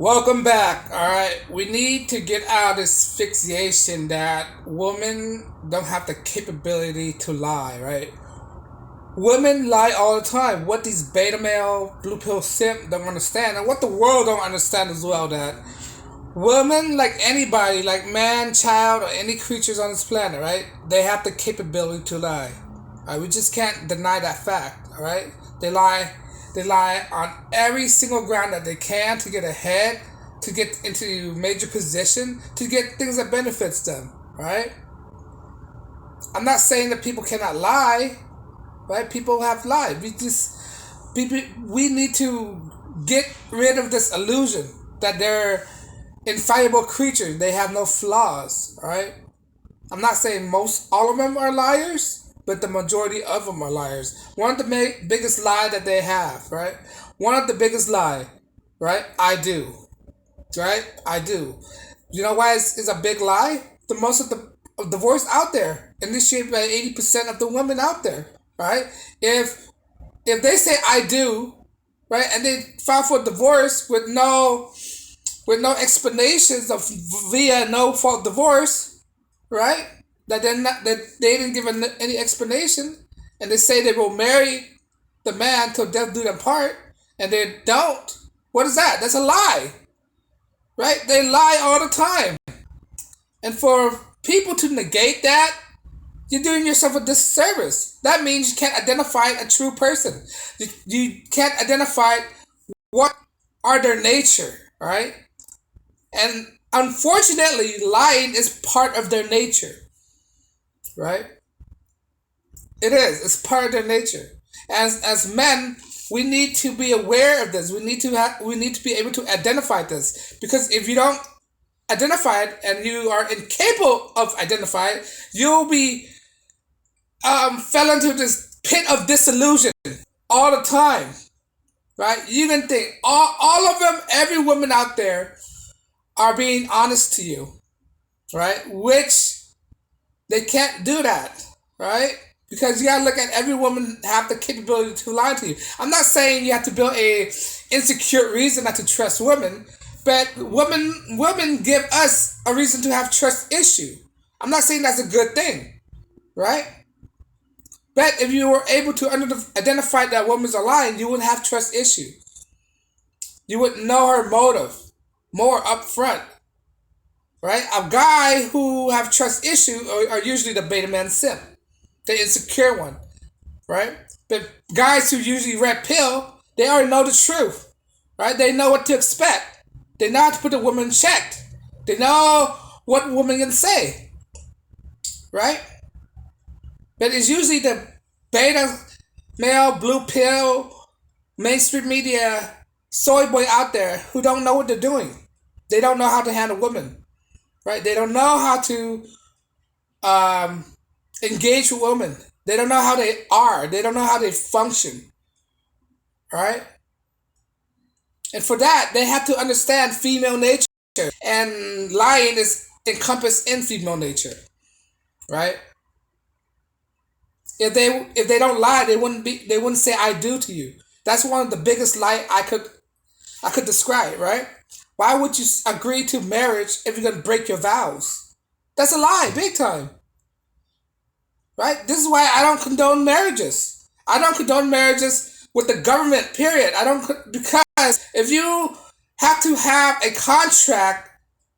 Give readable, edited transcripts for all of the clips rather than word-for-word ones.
Welcome back. All right, we need to get out of this fixation that women don't have the capability to lie. Right? Women lie all the time. What these beta male blue pill simp don't understand, and what the world don't understand as well, that women, like anybody, like man, child, or any creatures on this planet, right? They have the capability to lie. All right, we just can't deny that fact. All right, they lie. They lie on every single ground that they can to get ahead, to get into major position, to get things that benefits them. Right? I'm not saying that people cannot lie. Right? People have lied. We need to get rid of this illusion that they're infallible creatures. They have no flaws. Right? I'm not saying all of them are liars, but the majority of them are liars. One of the biggest lie that they have, right? One of the biggest lie, right? I do, right? I do. You know why it's a big lie? The most of the divorce out there, initiated by 80% of the women out there, right? If they say I do, right, and they file for divorce with no explanations of via no fault divorce, right? That they didn't give any explanation, and they say they will marry the man till death do them part, and they don't. What is that? That's a lie, right? They lie all the time, and for people to negate that, you're doing yourself a disservice. That means you can't identify a true person. You can't identify what are their nature, right? And unfortunately, lying is part of their nature, right? It is. It's part of their nature. As men, we need to be aware of this. We need to be able to identify this, because if you don't identify it and you are incapable of identifying it, you'll be fell into this pit of disillusion all the time, right? You can think all of them, every woman out there, are being honest to you, right? Which they can't do that, right? Because you gotta look at every woman have the capability to lie to you. I'm not saying you have to build a insecure reason not to trust women, but women give us a reason to have trust issue. I'm not saying that's a good thing, right? But if you were able to identify that woman's a lying, you wouldn't have trust issue. You wouldn't know her motive more upfront, right? A guy who have trust issue are usually the beta man simp, the insecure one, right? But guys who usually red pill, they already know the truth, right? They know what to expect. They know how to put a woman in check. They know what woman can say, right? But it's usually the beta male blue pill mainstream media soy boy out there who don't know what they're doing. They don't know how to handle women, right? They don't know how to engage with women. They don't know how they are. They don't know how they function, right? And for that, they have to understand female nature, and lying is encompassed in female nature, right? If they don't lie, they wouldn't say I do to you. That's one of the biggest lie I could describe, right? Why would you agree to marriage if you're gonna break your vows? That's a lie, big time. Right? This is why I don't condone marriages. I don't condone marriages with the government, period. I don't, because if you have to have a contract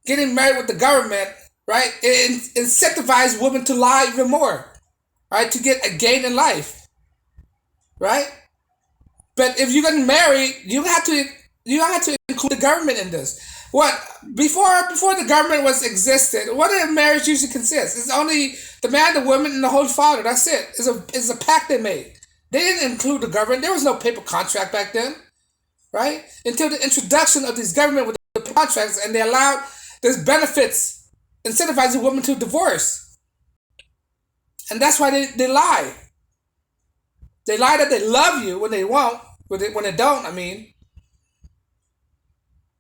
getting married with the government, right, it incentivizes women to lie even more, right, to get a gain in life, right? But if you're getting married, you have to include the government in this. What before the government was existed? What did marriage usually consist? It's only the man, the woman, and the Holy Father. That's it. It's a pact they made. They didn't include the government. There was no paper contract back then, right? Until the introduction of these government with the contracts, and they allowed there's benefits incentivizing women to divorce, and that's why they lie. They lie that they love you when they won't, when they don't. I mean.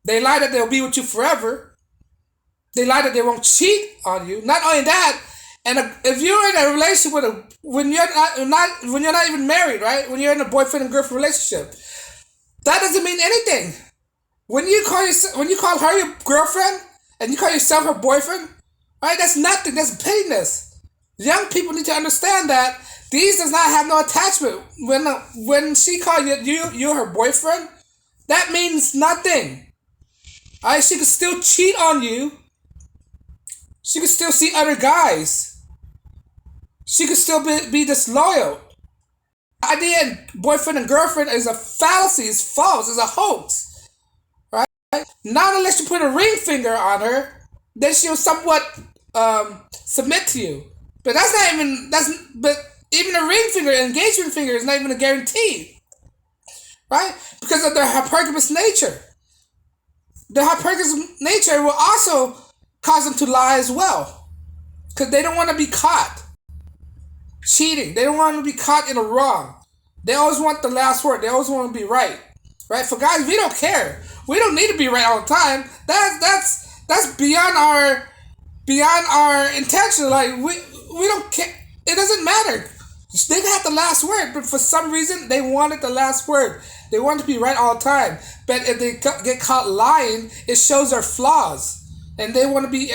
They lie that they'll be with you forever. They lie that they won't cheat on you. Not only that, and if you're in a relationship when you're not even married, right? When you're in a boyfriend and girlfriend relationship, that doesn't mean anything. when you call her your girlfriend and you call yourself her boyfriend, right? That's nothing. That's pettiness. Young people need to understand that these does not have no attachment. When she called you her boyfriend, that means nothing. Alright, she could still cheat on you. She could still see other guys. She could still be disloyal. The idea of boyfriend and girlfriend is a fallacy. It's false. It's a hoax. Right? Not unless you put a ring finger on her, then she'll somewhat submit to you. But that's not even but even a ring finger, an engagement finger, is not even a guarantee, right? Because of their hypergamous nature. The hypergamous nature will also cause them to lie as well, because they don't want to be caught cheating. They don't want to be caught in a wrong. They always want the last word. They always want to be right, right? For guys, we don't care. We don't need to be right all the time. That's beyond our intention. Like we don't care. It doesn't matter. They have the last word, but for some reason they wanted the last word. They want to be right all the time. But if they get caught lying, it shows their flaws, and they want to be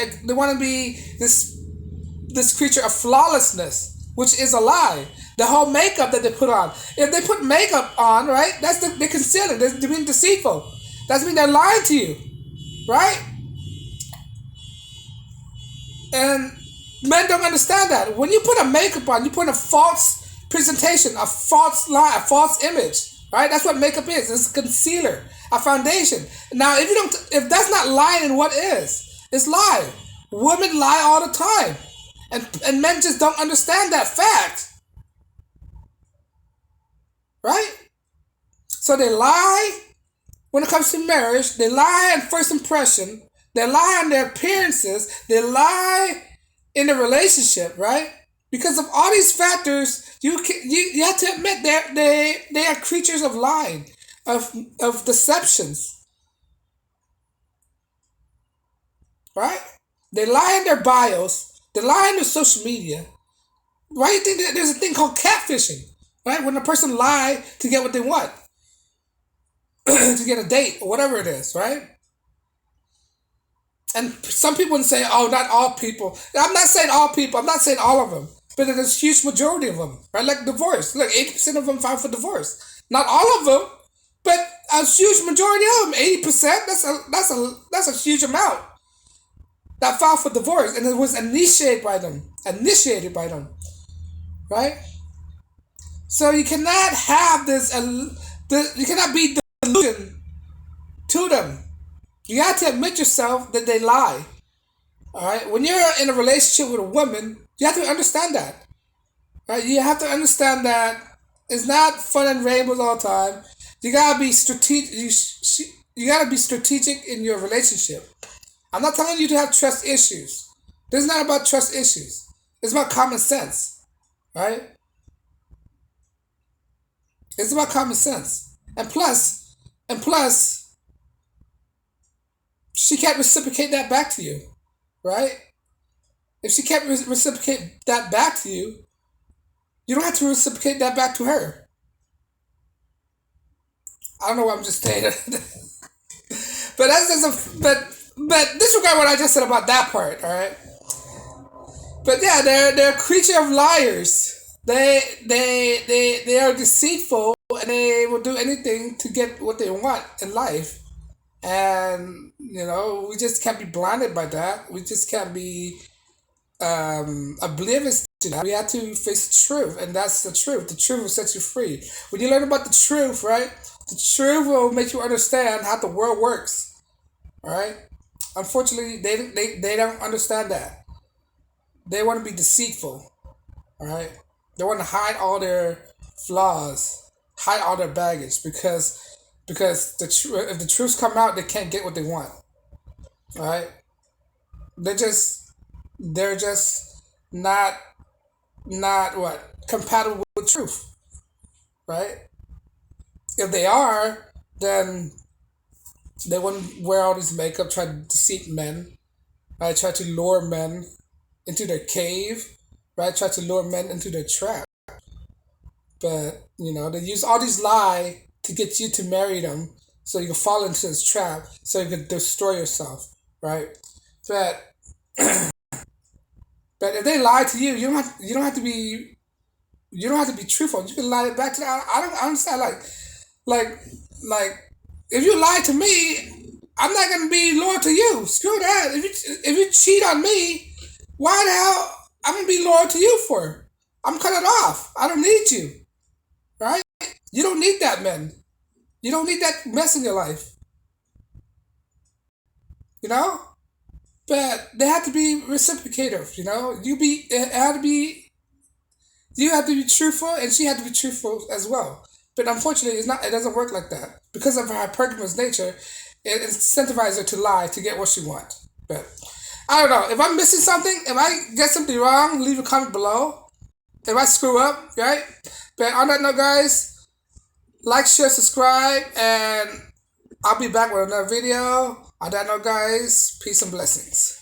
this creature of flawlessness, which is a lie. The whole makeup that they put on. If they put makeup on, right, they're concealing. They're being deceitful. That means they're lying to you, right? And men don't understand that. When you put a makeup on, you put a false presentation, a false lie, a false image, right? That's what makeup is. It's a concealer, a foundation. Now, if that's not lying, then what is? It's lie. Women lie all the time, and men just don't understand that fact, right? So they lie when it comes to marriage. They lie on first impression. They lie on their appearances. They lie in a relationship, right? Because of all these factors, you have to admit they are creatures of lying, of deceptions, right? They lie in their bios. They lie in their social media. Why do you think that there's a thing called catfishing, right? When a person lie to get what they want, to get a date or whatever it is, right? And some people would say, "Oh, not all people." I'm not saying all people. I'm not saying all of them, but there's a huge majority of them, right? Like divorce. Look, 80% of them file for divorce. Not all of them, but a huge majority of them. 80%. That's a huge amount that filed for divorce, and it was initiated by them. Initiated by them, right? So you cannot have this. You cannot be delusion to them. You have to admit yourself that they lie. All right. When you're in a relationship with a woman, you have to understand that. Right. You have to understand that it's not fun and rainbows all the time. You gotta be strategic. You gotta be strategic in your relationship. I'm not telling you to have trust issues. This is not about trust issues. It's about common sense. Right. It's about common sense. And plus, she can't reciprocate that back to you, right? If she can't reciprocate that back to you, you don't have to reciprocate that back to her. I don't know what I'm just saying, but that's just but disregard what I just said about that part, all right? But yeah, they're a creature of liars. They are deceitful, and they will do anything to get what they want in life. And we just can't be blinded by that. We just can't be oblivious to that. We have to face the truth, and that's the truth. The truth will set you free. When you learn about the truth, right, the truth will make you understand how the world works. All right. Unfortunately, they don't understand that. They want to be deceitful. All right. They want to hide all their flaws, hide all their baggage, because if the truths come out, they can't get what they want. All right. They're just not what compatible with truth, right? If they are, then they wouldn't wear all this makeup, try to deceive men, right? Try to lure men into their cave, right? Try to lure men into their trap. But they use all these lies to get you to marry them, so you can fall into this trap, so you can destroy yourself, right? But but if they lie to you, you don't have to be truthful. You can lie back to them. I don't understand. Like like if you lie to me, I'm not gonna be loyal to you. Screw that. If you cheat on me, why the hell I'm gonna be loyal to you for? I'm cut it off. I don't need you, right? You don't need that, man. You don't need that mess in your life, you know. But they have to be reciprocative, you know. It had to be, you have to be truthful, and she had to be truthful as well. But unfortunately, it's not. It doesn't work like that because of her hypergamous nature. It incentivizes her to lie to get what she wants. But I don't know if I'm missing something. If I get something wrong, leave a comment below. If I screw up, right? But on that note, guys, like, share, subscribe, and I'll be back with another video. On that note, guys, peace and blessings.